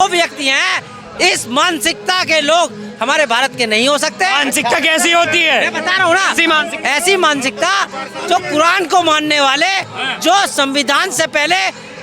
व्यक्ति हैं, इस मानसिकता के लोग हमारे भारत के नहीं हो सकते। मानसिकता कैसी होती है? मैं बता रहा हूँ ना, ऐसी मानसिकता जो कुरान को मानने वाले, जो संविधान से पहले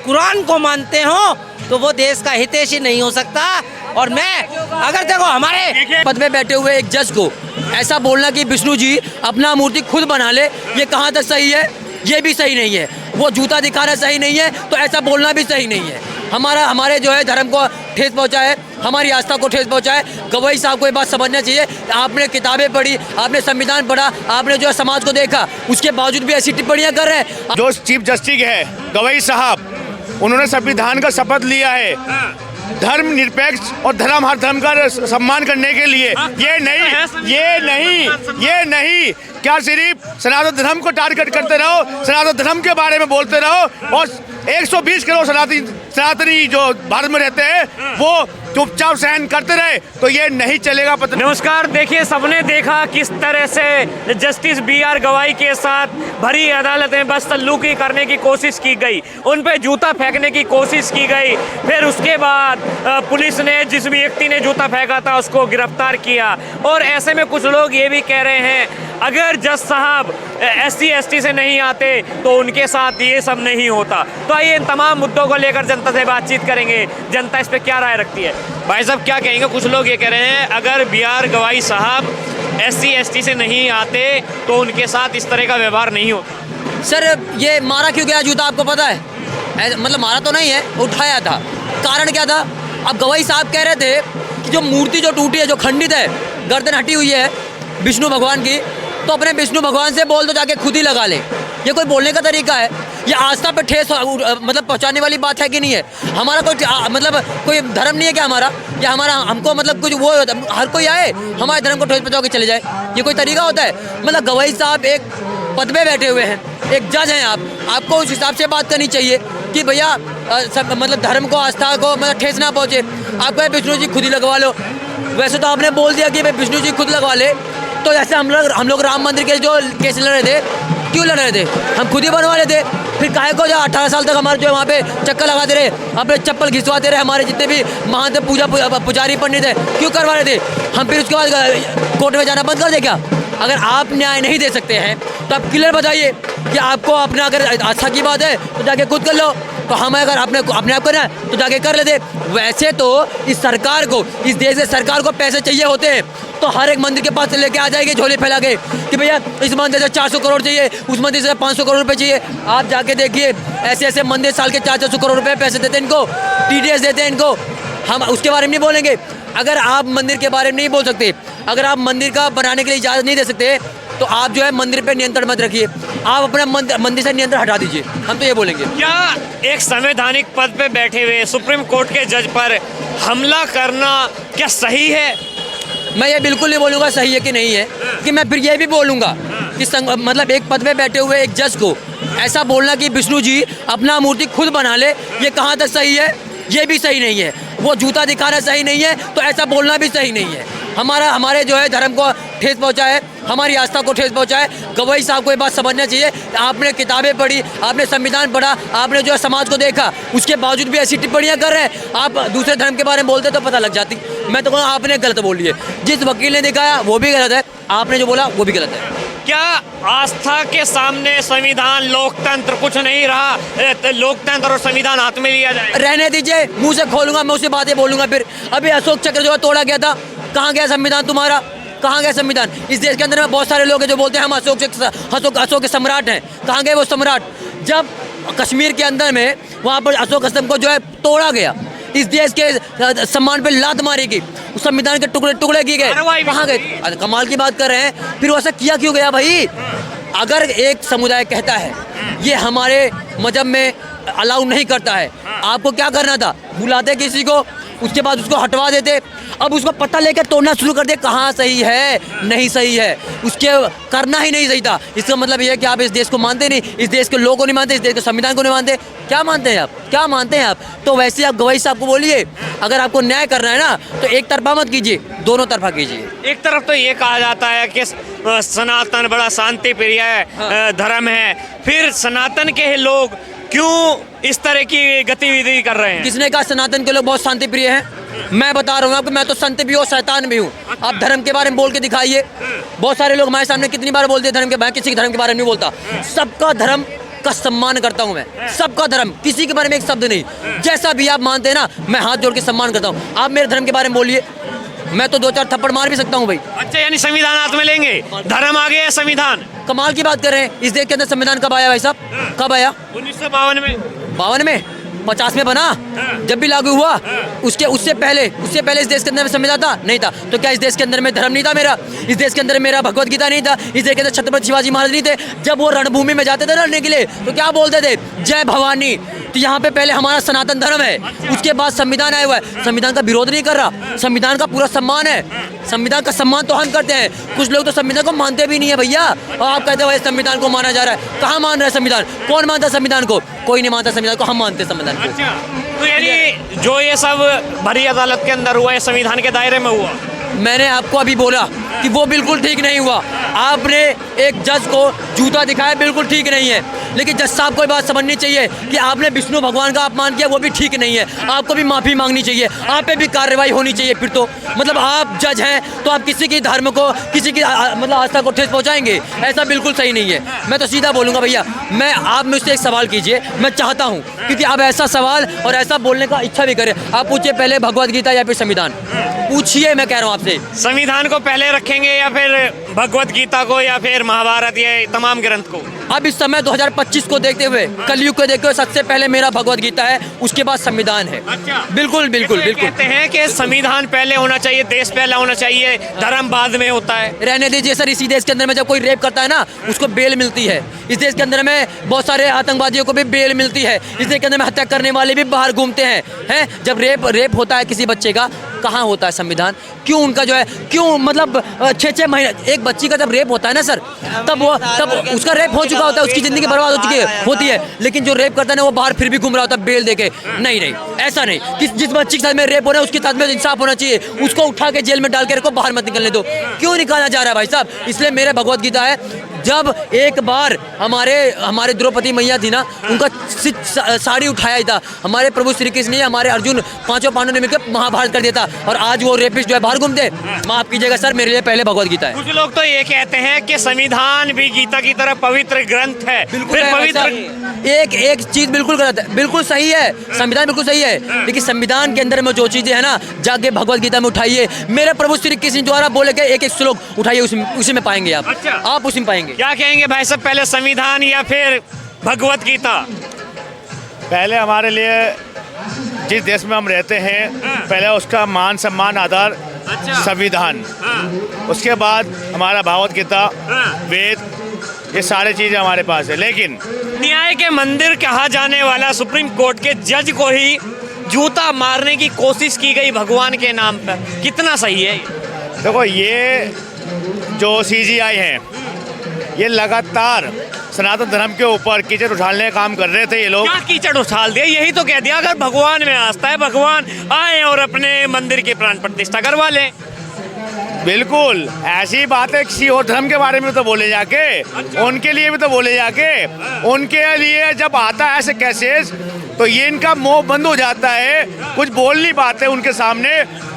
कुरान को मानते हो, तो वो देश का हितैषी नहीं हो सकता। और मैं अगर देखो हमारे पद पे बैठे हुए एक जज को ऐसा बोलना कि विष्णु जी अपना मूर्ति खुद बना ले, ये कहाँ तक सही है? ये भी सही नहीं है। वो जूता दिखाना सही नहीं है, तो ऐसा बोलना भी सही नहीं है। हमारे जो है धर्म को ठेस पहुंचा है, हमारी आस्था को ठेस पहुंचा है। गवई साहब को ये बात समझना चाहिए। आपने किताबें पढ़ी, आपने संविधान पढ़ा, आपने जो है समाज को देखा, उसके बावजूद भी ऐसी टिप्पणियां कर रहे हैं। जो चीफ जस्टिस है गवई साहब, उन्होंने संविधान का शपथ लिया है धर्म निरपेक्ष और हर धर्म का सम्मान करने के लिए। ये नहीं क्या सिर्फ सनातन धर्म को टारगेट करते रहो, सनातन धर्म के बारे में बोलते रहो, और 120 करोड़ सनातनी जो भारत में रहते हैं वो चुपचाप सहन करते रहे, तो ये नहीं चलेगा। नमस्कार, देखिए सबने देखा किस तरह से जस्टिस BR गवाई के साथ भरी अदालत में बदसलूकी करने की कोशिश की गई, उन पे जूता फेंकने की कोशिश की गई। फिर उसके बाद पुलिस ने जिस व्यक्ति ने जूता फेंका था उसको गिरफ्तार किया। और ऐसे में कुछ लोग ये भी कह रहे हैं अगर जज साहब SC ST से नहीं आते तो उनके साथ ये सब नहीं होता। तो आइए इन तमाम मुद्दों को लेकर जनता से बातचीत करेंगे, जनता इस पे क्या राय रखती है। भाई साहब क्या कहेंगे? कुछ लोग ये कह रहे हैं अगर BR गवाई साहब SC ST से नहीं आते तो उनके साथ इस तरह का व्यवहार नहीं होता। सर ये मारा क्यों गया जूता आपको पता है? मतलब मारा तो नहीं है, उठाया था। कारण क्या था? अब गवाई साहब कह रहे थे कि जो मूर्ति जो टूटी है, जो खंडित है, गर्दन हटी हुई है विष्णु भगवान की, तो अपने विष्णु भगवान से बोल दो जाके खुद ही लगा ले। ये कोई बोलने का तरीका है? ये आस्था पे ठेस मतलब पहुंचाने वाली बात है कि नहीं है? हमारा कोई मतलब कोई धर्म नहीं है क्या हमारा? या हमारा हमको मतलब कुछ वो हर कोई आए हमारे धर्म को ठेस पहुंचा के चले जाए, ये कोई तरीका होता है? मतलब गवाई साहब एक पद पे बैठे हुए हैं, एक जज हैं आपको उस हिसाब से बात करनी चाहिए कि भैया मतलब धर्म को, आस्था को मतलब ठेस ना पहुँचे। आपको विष्णु जी खुद ही लगवा लो। वैसे तो आपने बोल दिया कि भाई विष्णु जी खुद लगवा ले, तो जैसे हम लोग राम मंदिर के जो केस लड़ रहे थे, क्यों लड़ रहे थे? हम खुद ही बनवा लेते। फिर काहे को जो 18 साल तक हमारे जो वहाँ पे चक्कर लगाते रहे, अपने चप्पल घिसवाते रहे, हमारे जितने भी महंत पुजारी पंडित थे, क्यों करवा रहे थे? हम फिर उसके बाद कोर्ट में जाना बंद कर दे क्या? अगर आप न्याय नहीं दे सकते हैं तो आप क्लियर बताइए कि आपको अपना अगर आस्था की बात है तो जाके खुद कर लो, तो हम अगर अपने आप करना है तो जाके कर लेते। वैसे तो इस सरकार को, इस देश की सरकार को पैसे चाहिए होते हैं तो हर एक मंदिर के पास से लेके आ जाएगी झोले फैला के कि भैया इस मंदिर से 400 करोड़ चाहिए, उस मंदिर से 500 करोड़ रुपए चाहिए। आप जाके देखिए ऐसे मंदिर साल के 400 करोड़ रुपए पैसे देते हैं इनको, TDS देते हैं इनको। हम उसके बारे में नहीं बोलेंगे। अगर आप मंदिर के बारे में नहीं बोल सकते, अगर आप मंदिर का बनाने के लिए इजाज़त नहीं दे सकते, तो आप जो है मंदिर पे नियंत्रण मत रखिए, आप अपना मंदिर से नियंत्रण हटा दीजिए। हम तो ये बोलेंगे। क्या एक संवैधानिक पद पे बैठे हुए सुप्रीम कोर्ट के जज पर हमला करना क्या सही है? मैं ये बिल्कुल नहीं बोलूँगा सही है कि नहीं है, कि मैं फिर ये भी बोलूँगा कि मतलब एक पद पे बैठे हुए एक जज को ऐसा बोलना कि विष्णु जी अपना मूर्ति खुद बना ले, ये कहाँ तक सही है? ये भी सही नहीं है। वो जूता दिखाना सही नहीं है, तो ऐसा बोलना भी सही नहीं है। हमारे जो है धर्म को ठेस पहुंचा है, हमारी आस्था को ठेस पहुंचा है। गवई साहब को ये बात समझना चाहिए। आपने किताबें पढ़ी, आपने संविधान पढ़ा, आपने जो है समाज को देखा, उसके बावजूद भी ऐसी टिप्पणियां कर रहे हैं। आप दूसरे धर्म के बारे में बोलते तो पता लग जाती। मैं तो कहूँ आपने गलत बोल लिया। जिस वकील ने दिखाया वो भी गलत है, आपने जो बोला वो भी गलत है। क्या आस्था के सामने संविधान, लोकतंत्र कुछ नहीं रहा? लोकतंत्र और संविधान हाथ में लिया जाए? रहने दीजिए, मुंह से खोलूंगा मैं उसी बातें बोलूंगा। फिर अभी अशोक चक्र जो है तोड़ा गया था, कहाँ गया संविधान तुम्हारा? कहाँ गया संविधान? इस देश के अंदर में बहुत सारे लोग हैं जो बोलते हैं हम अशोक के सम्राट हैं। कहाँ गए वो सम्राट? जब कश्मीर के अंदर में वहाँ पर अशोक स्तंभ को जो है तोड़ा गया, इस देश के सम्मान पे लात मारी गई, उस संविधान के टुकड़े किए गए, कहाँ गए? कमाल की बात कर रहे हैं। फिर वैसा किया क्यों गया भाई? अगर एक समुदाय कहता है ये हमारे मजहब में अलाउ नहीं करता है, आपको क्या करना था? बुलाते किसी को, उसके बाद उसको हटवा देते। अब उसको पता लेकर तोड़ना शुरू कर दे, कहाँ सही है नहीं सही है, उसके करना ही नहीं सही था। इसका मतलब ये है कि आप इस देश को मानते नहीं, इस देश के लोगों को नहीं मानते, इस देश के संविधान को नहीं मानते। क्या मानते हैं आप? क्या मानते हैं आप? तो वैसे आप गवई साहब को बोलिए, अगर आपको न्याय करना है ना तो एक तरफा मत कीजिए, दोनों तरफा कीजिए। एक तरफ तो ये कहा जाता है कि सनातन बड़ा शांति प्रिय धर्म है, फिर सनातन के लोग क्यों इस तरह की गतिविधि कर रहे हैं? किसने कहा सनातन के लोग बहुत शांति प्रिय हैं? मैं बता रहा हूँ आपको, मैं तो संत भी हूँ शैतान भी हूँ। आप धर्म के बारे में बोल के दिखाइए। बहुत सारे लोग हमारे सामने कितनी बार बोलते हैं धर्म के बारे में, किसी के धर्म के बारे में नहीं बोलता। सबका धर्म का सम्मान करता हूँ मैं, सबका धर्म, किसी के बारे में एक शब्द नहीं। जैसा भी आप मानते हैं ना, मैं हाथ जोड़ के सम्मान करता हूँ। आप मेरे धर्म के बारे में बोलिए, मैं तो 2-4 थप्पड़ मार भी सकता हूँ भाई। अच्छा, यानी संविधान हाथ में लेंगे, धर्म आगे है संविधान। कमाल की बात कर रहे हैं। इस देश के अंदर संविधान कब आया भाई साहब? कब आया? 1952 में। 52 में? 50 में बना, जब भी लागू हुआ। उससे पहले इस देश के अंदर में संविधान था? नहीं था। तो क्या इस देश के अंदर में धर्म नहीं था मेरा? इस देश के अंदर मेरा भगवत गीता नहीं था? इस देश के अंदर छत्रपति शिवाजी महाराज नहीं थे? जब वो रणभूमि में जाते थे लड़ने के लिए तो क्या बोलते थे? जय भवानी। तो यहाँ पे पहले हमारा सनातन धर्म है, उसके बाद संविधान आया हुआ है। संविधान का विरोध नहीं कर रहा, संविधान का पूरा सम्मान है। संविधान का सम्मान तो हम करते हैं। कुछ लोग तो संविधान को मानते भी नहीं है भैया, और आप कहते हो संविधान को माना जा रहा है। कहाँ मान रहा है संविधान? कौन मानता है संविधान को? कोई नहीं मानता संविधान को, हम मानते हैं संविधान को। अच्छा, तो यानी जो ये सब भरी अदालत के अंदर हुआ, ये संविधान के दायरे में हुआ? मैंने आपको अभी बोला कि वो बिल्कुल ठीक नहीं हुआ। आपने एक जज को जूता दिखाया, बिल्कुल ठीक नहीं है। लेकिन जज साहब को ये बात समझनी चाहिए कि आपने विष्णु भगवान का अपमान किया, वो भी ठीक नहीं है। आपको भी माफ़ी मांगनी चाहिए, आप पे भी कार्रवाई होनी चाहिए। फिर तो मतलब आप जज हैं तो आप किसी की धर्म को, किसी की मतलब आस्था को ठेस पहुंचाएंगे, ऐसा बिल्कुल सही नहीं है। मैं तो सीधा बोलूँगा भैया, आप मुझसे एक सवाल कीजिए, मैं चाहता हूँ क्योंकि आप ऐसा सवाल और ऐसा बोलने का इच्छा भी करें। आप पूछिए पहले भगवद गीता या फिर संविधान, पूछिए। मैं कह रहा हूँ आपसे, संविधान को पहले रखेंगे या फिर भगवत गीता को या फिर महाभारत या तमाम ग्रंथ को? अब इस समय 2025 को देखते हुए, कलयुग को देखते हुए सबसे पहले मेरा भगवत गीता है, उसके बाद संविधान है। अच्छा, बिल्कुल बिल्कुल बिल्कुल। कहते हैं कि संविधान पहले होना चाहिए, देश पहले होना चाहिए, धर्म बाद में होता है। रहने दीजिए सर, इसी देश के अंदर में जब कोई रेप करता है ना, उसको बेल मिलती है। इस देश के अंदर में बहुत सारे आतंकवादियों को भी बेल मिलती है। इस देश के अंदर में हत्या करने वाले भी बाहर घूमते हैं। जब रेप होता है किसी बच्चे का, कहाँ होता है संविधान? क्यों उनका जो है, क्यों मतलब 6-6 महीने एक बच्ची का जब रेप होता है ना सर, तब उसका रेप हो चुका होता है, उसकी जिंदगी बर्बाद हो चुकी होती है। लेकिन जो रेप करता है ना, वो बाहर फिर भी घूम रहा होता है बेल देके। नहीं, ऐसा नहीं कि जिस बच्ची के साथ में रेप हो रहा है उसके साथ में इंसाफ होना चाहिए। उसको उठा के जेल में डाल के रखो, बाहर मत निकलने दो। क्यों निकाला जा रहा है भाई साहब? इसलिए मेरे भगवत गीता है, जब एक बार हमारे द्रौपदी मैया थी ना, उनका साड़ी उठाया था हमारे प्रभु श्री कृष्ण ने, हमारे अर्जुन, 5 पांडवों ने मिलकर महाभारत कर दिया था। और आज वो रेपिस्ट जो है बाहर घूमते। माफ कीजिएगा सर, मेरे लिए पहले भगवत गीता है। कुछ लोग तो ये कहते हैं कि संविधान भी गीता की तरह पवित्र ग्रंथ है। बिल्कुल फिर है पवित्र एक चीज बिल्कुल गलत है, बिल्कुल सही है, संविधान बिल्कुल सही है। लेकिन संविधान के अंदर में जो चीजें है ना, जाके भगवत गीता में उठाइए। मेरे प्रभु श्री कृष्ण द्वारा बोले गए एक श्लोक उठाइए, उसी में पाएंगे आप। अच्छा। आप उसी में पाएंगे। क्या कहेंगे भाई साहब, पहले संविधान या फिर भगवत गीता? पहले हमारे लिए जिस देश में हम रहते हैं, पहले उसका मान सम्मान आधार संविधान, उसके बाद हमारा भागवत गीता, वेद, ये सारी चीज़ें हमारे पास है। लेकिन न्याय के मंदिर कहा जाने वाला सुप्रीम कोर्ट के जज को ही जूता मारने की कोशिश की गई भगवान के नाम पर, कितना सही है? देखो, ये जो CGI हैं, ये लगातार सनातन धर्म के ऊपर कीचड़ उछालने का काम कर रहे थे। ये लोग क्या कीचड़ उछाल दिया? यही तो कह दिया, अगर भगवान में आस्था है, भगवान आए और अपने मंदिर की प्राण प्रतिष्ठा करवा लें। बिल्कुल ऐसी बातें किसी और धर्म के बारे में तो बोले जाके, उनके लिए भी तो बोले जाके। उनके लिए जब आता है ऐसे केसेस, तो ये इनका मुंह बंद हो जाता है, कुछ बोल नहीं पाते उनके सामने,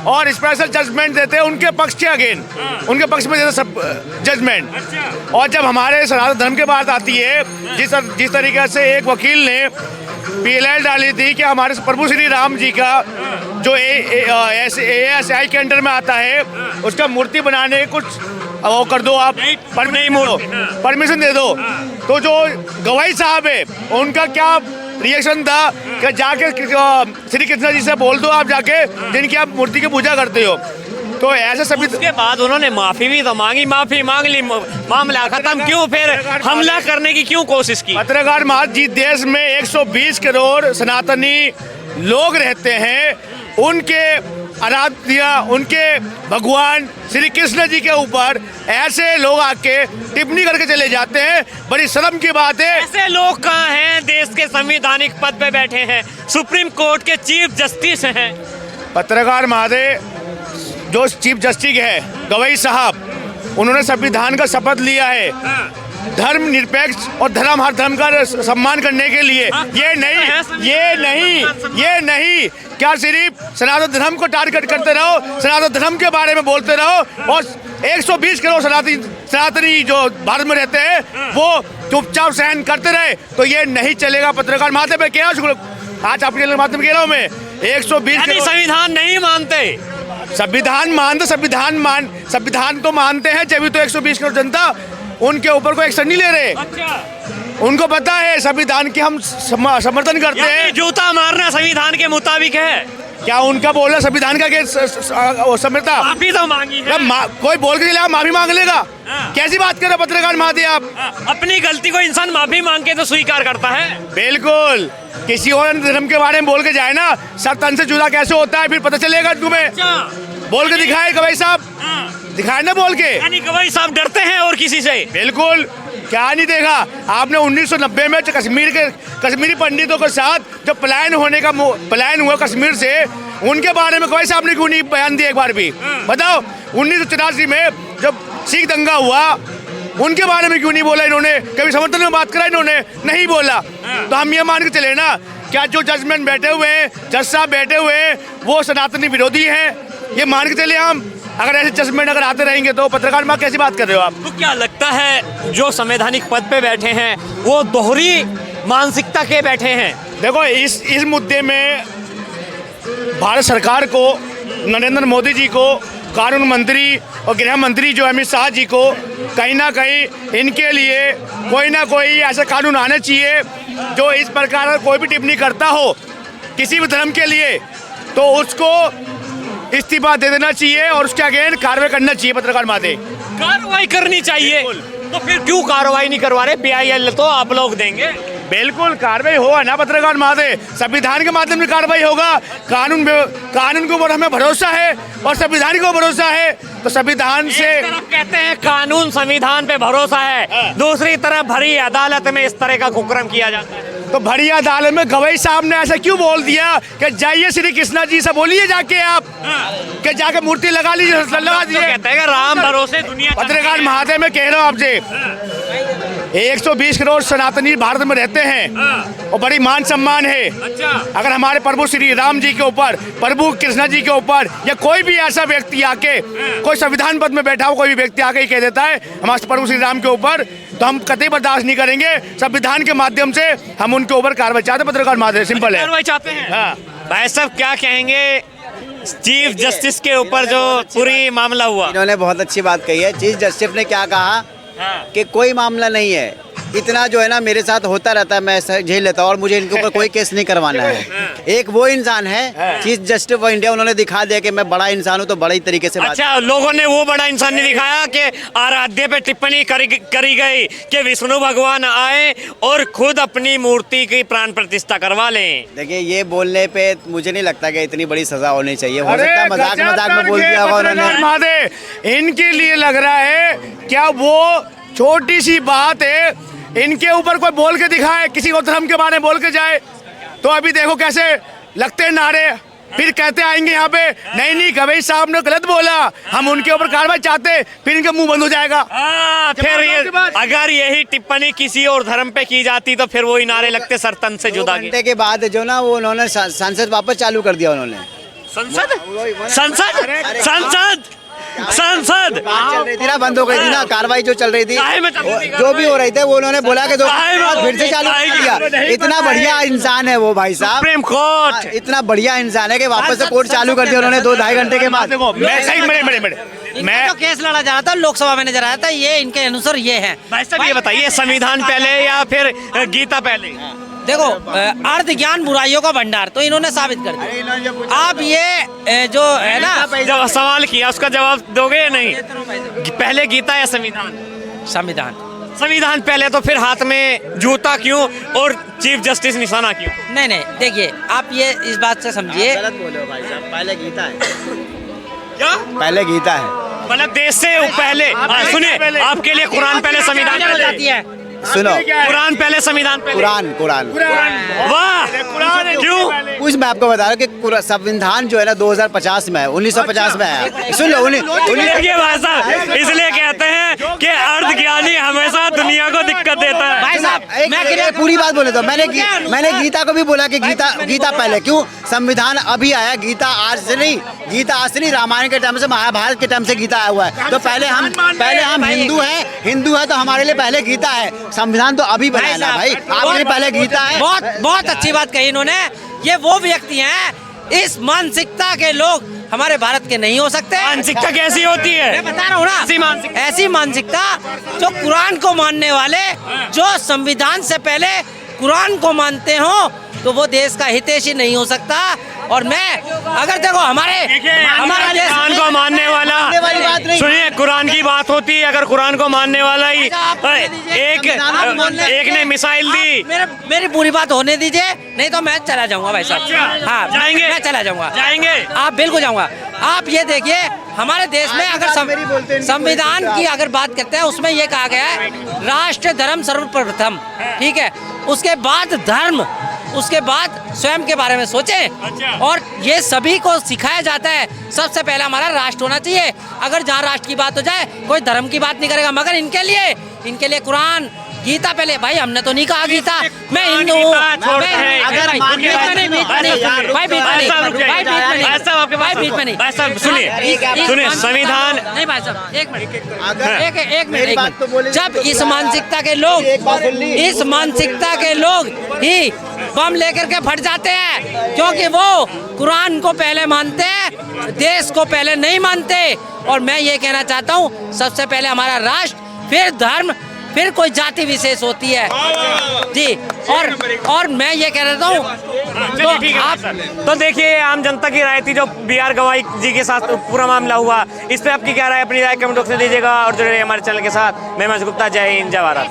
और स्पेशल जजमेंट देते हैं उनके पक्ष के अगेन, उनके पक्ष में देते सब जजमेंट। और जब हमारे सनातन धर्म की बात आती है, जिस तरीके से एक वकील ने PLL डाली थी कि हमारे प्रभु श्री राम जी का जो ASI के अंडर में आता है, उसका मूर्ति बनाने कुछ वो कर दो, आप परमिशन दे दो। तो जो गवाही साहब है, उनका क्या रिएक्शन था कि जाके श्री कृष्ण जी से बोल दो, आप जाके जिनकी आप मूर्ति की पूजा करते हो। तो ऐसे सभी उसके बाद उन्होंने माफी भी तो मांगी, माफी मांग ली, मामला खत्म। क्यों फिर हमला करने की क्यों कोशिश की? पत्रकार महाराज जी, देश में 120 करोड़ सनातनी लोग रहते हैं, उनके आराध्य, उनके भगवान श्री कृष्ण जी के ऊपर ऐसे लोग आके टिप्पणी करके चले जाते हैं। बड़ी शर्म की बात है। ऐसे लोग कहाँ हैं? देश के संवैधानिक पद पे बैठे हैं, सुप्रीम कोर्ट के चीफ जस्टिस हैं। पत्रकार महोदय, जो चीफ जस्टिस है गवाही साहब, उन्होंने संविधान का शपथ लिया है। धर्म निरपेक्ष और धर्म हर धर्म का सम्मान करने के लिए। ये नहीं क्या सिर्फ सनातन धर्म को टारगेट करते रहो, सनातन धर्म के बारे में बोलते रहो और 120 करोड़ सनातनी जो भारत में रहते हैं वो चुपचाप सहन करते रहे, तो ये नहीं चलेगा। पत्रकार माध्यम में कह रहा हूँ, आज आपके माध्यम में कह रहा हूँ मैं, 120 करोड़ संविधान नहीं मानते, संविधान तो मानते हैं, जब भी तो 120 करोड़ जनता उनके ऊपर कोई एक्शन नहीं ले रहे। अच्छा, उनको पता है संविधान की हम समर्थन करते हैं। जूता मारना संविधान के मुताबिक है क्या उनका बोलना संविधान का समझता? माफी तो मांगी है। कोई बोल के चला माफी मांग लेगा? हाँ। कैसी बात कर रहे हो पत्रकार माधे आप? अपनी गलती को इंसान माफी मांग के तो स्वीकार करता है। बिल्कुल, किसी और धर्म के बारे में बोल के जाए ना, सर तन से जुदा कैसे होता है फिर पता चलेगा तुम्हें। बोल के दिखाए गवाई साहब, दिखाए ना बोल के। यानी गवाई साहब डरते हैं और किसी से? बिल्कुल, क्या नहीं देखा आपने 1990 में कश्मीरी पंडितों के साथ जो पलायन हुआ कश्मीर से, उनके बारे में गवाई साहब ने क्यों नहीं बयान दिया एक बार भी? बताओ, 1984 में जब सिख दंगा हुआ उनके बारे में क्यों नहीं बोला इन्होंने? कभी समर्थन में बात करा इन्होंने? नहीं बोला। तो हम ये मान के चले ना, क्या जो जजमेंट बैठे हुए हैं, जज साहब बैठे हुए हैं, वो सनातनी विरोधी हैं, ये मान के चले हम? अगर ऐसे जजमेंट अगर आते रहेंगे तो पत्रकार माँ कैसी बात कर रहे हो आप? तो क्या लगता है जो संवैधानिक पद पे बैठे हैं वो दोहरी मानसिकता के बैठे हैं? देखो, इस मुद्दे में भारत सरकार को, नरेंद्र मोदी जी को, कानून मंत्री और गृह मंत्री जो अमित शाह जी को कहीं ना कहीं इनके लिए कोई ना कोई ऐसा कानून आना चाहिए जो इस प्रकार कोई भी टिप्पणी करता हो किसी भी धर्म के लिए तो उसको इस्तीफा दे देना चाहिए और उसके अगेंस्ट कार्रवाई करना चाहिए। पत्रकार माते कार्रवाई करनी चाहिए। तो फिर क्यों कार्रवाई नहीं करवा रहे? PIL तो आप लोग देंगे। बिल्कुल कार्रवाई होगा ना पत्रकार माते, संविधान के माध्यम से कार्रवाई होगा। कानून के ऊपर हमें भरोसा है और संविधान को भरोसा है, तो संविधान से एक तरफ कहते हैं कानून संविधान पे भरोसा है, दूसरी तरफ भरी अदालत में इस तरह का कुकर्म किया जाता है। तो भरी अदालत में गवाई साहब ने ऐसा क्यों बोल दिया कि जाइए श्री कृष्णा जी से बोलिए जाके आप कि जाके मूर्ति लगा लीजिए, लगा दीजिए। कहते हैं राम भरोसे दुनिया। पत्रकार महादे में कह रहा हूँ आपसे, 120 करोड़ सनातनी भारत में रहते हैं और बड़ी मान सम्मान है। अच्छा, अगर हमारे प्रभु श्री राम जी के ऊपर, प्रभु कृष्णा जी के ऊपर या कोई भी ऐसा व्यक्ति आके, कोई संविधान पद में बैठा हो कोई भी व्यक्ति आके कह देता है हमारे प्रभु श्री राम के ऊपर, तो हम कतई बर्दाश्त नहीं करेंगे। संविधान के माध्यम से हम उनके ऊपर कार्रवाई चाहते हैं। पत्रकार माध्यम सिंपल है, कार्रवाई चाहते हैं। हाँ। भाई साहब क्या कहेंगे चीफ जस्टिस के ऊपर जो पूरी मामला हुआ? इन्होंने बहुत अच्छी बात कही है। चीफ जस्टिस ने क्या कहा कि कोई मामला नहीं है, इतना जो है ना मेरे साथ होता रहता है, मैं झेल लेता हूँ और मुझे इनके ऊपर कोई केस नहीं करवाना है। एक वो इंसान है चीफ जस्टिस ऑफ इंडिया, उन्होंने दिखा दिया कि मैं बड़ा इंसान हूँ, तो बड़े तरीके से बात। अच्छा, लोगों ने वो बड़ा इंसान नहीं दिखाया कि आराध्य पे टिप्पणी करी गई कि विष्णु भगवान आए और खुद अपनी मूर्ति की प्राण प्रतिष्ठा करवा लें। देखिए, ये बोलने पे मुझे नहीं लगता कि इतनी बड़ी सजा होनी चाहिए। हो सकता है मजाक में बोल दिया होगा उन्होंने। इनके लिए लग रहा है क्या वो छोटी सी बात है, इनके ऊपर कोई बोल के दिखाए, किसी और धर्म के बारे में बोल के जाए, तो अभी देखो कैसे लगते हैं नारे, फिर कहते आएंगे यहाँ पे नहीं गवाई साहब ने गलत बोला, हम उनके ऊपर कार्रवाई चाहते, फिर इनका मुंह बंद हो जाएगा। फिर ये अगर यही टिप्पणी किसी और धर्म पे की जाती तो फिर वही नारे लगते सर तन से जुदा। घंटे के बाद जो ना वो उन्होंने संसद वापस चालू कर दिया उन्होंने। संसद बात चल रही थी ना, बंद हो गई थी ना कार्रवाई जो चल रही थी, जो भी हो रही थी वो उन्होंने बोला कि फिर से चालू कर दिया। इतना बढ़िया इंसान है वो भाई साहब, सुप्रीम कोर्ट इतना बढ़िया इंसान है कि वापस से कोर्ट चालू कर दिया उन्होंने 2-2.5 घंटे के बाद। मैं जो केस लड़ा जा रहा था लोकसभा में नजर आया था, ये इनके अनुसार ये है। भाई साहब ये बताइए, संविधान पहले या फिर गीता पहले? देखो, अर्ध ज्ञान बुराइयों का भंडार, तो इन्होंने साबित कर दिया। आप ये जो है ना, जब सवाल किया उसका जवाब दोगे या नहीं? पहले गीता या संविधान? संविधान पहले, तो फिर हाथ में जूता क्यों और चीफ जस्टिस निशाना क्यों? नहीं, देखिए आप ये इस बात से समझिए, गलत बोले हो भाई साहब, पहले गीता है। क्या पहले गीता है? मतलब देश से पहले। सुनिए, आपके लिए कुरान पहले संविधान पहले जाती है। सुनो, कुरान पहले संविधान पहले? कुरान। वाह, क्यों? कुछ मैं आपको बता रहा हूँ कि संविधान जो है ना 2050 में है, 1950 में है। सुन लो, इसलिए भाई साहब इसलिए कहते हैं कि अर्ध ज्ञानी हमेशा दुनिया दुनिया को दिक्कत देता है। भाई साहब एक पूरी बात बोले तो मैंने गीता को भी बोला कि गीता पहले क्यों, संविधान अभी आया, गीता आज से नहीं रामायण के टाइम से, महाभारत के टाइम से गीता आया हुआ है। तो पहले हम हिंदू है तो हमारे लिए पहले गीता है, संविधान तो अभी बनाया ना भाई, आपके लिए पहले गीता है। बहुत अच्छी बात कही इन्होंने। ये वो व्यक्ति हैं, इस मानसिकता के लोग हमारे भारत के नहीं हो सकते। मानसिकता कैसी होती है? मैं बता रहा हूँ ना, ऐसी मानसिकता जो कुरान को मानने वाले, जो संविधान से पहले कुरान को मानते हो, तो वो देश का हितैषी नहीं हो सकता। और मैं अगर देखो हमारे देश कुरान को मानने वाला, सुनिए, कुरान की बात होती है, अगर कुरान को मानने वाला ही एक ने मिसाइल दी, मेरी पूरी बात होने दीजिए, नहीं तो मैं चला जाऊंगा भाई साहब। हाँ जाएंगे, मैं चला जाऊंगा, जाएंगे आप बिल्कुल जाऊंगा। आप ये देखिए हमारे देश में अगर संविधान की अगर बात करते हैं, उसमें ये कहा गया है राष्ट्र धर्म सर्वप्रथम, ठीक है, उसके बाद धर्म, उसके बाद स्वयं के बारे में सोचें। और ये सभी को सिखाया जाता है, सबसे पहले हमारा राष्ट्र होना चाहिए। अगर जहाँ राष्ट्र की बात हो जाए, कोई धर्म की बात नहीं करेगा। मगर इनके लिए कुरान, गीता पहले। भाई हमने तो नहीं कहा गीता, मैं हिंदू हूँ, सुनिए, संविधान नहीं भाई साहब, एक मिनट, जब इस मानसिकता के लोग ही बम लेकर के फट जाते हैं, क्योंकि वो कुरान को पहले मानते हैं, देश को पहले नहीं मानते। और मैं ये कहना चाहता हूँ, सबसे पहले हमारा राष्ट्र, फिर धर्म, फिर कोई जाति विशेष होती है जी। और मैं ये कह रहा हूँ, तो आप तो देखिए आम जनता की राय थी जो BR गवाई जी के साथ पूरा मामला हुआ, इस पे आपकी क्या राय, अपनी राय कमेंट बॉक्स में दीजिएगा। और जुड़े रहिए हमारे चैनल के साथ। मैं महेश गुप्ता, जय हिंद, जय भारत।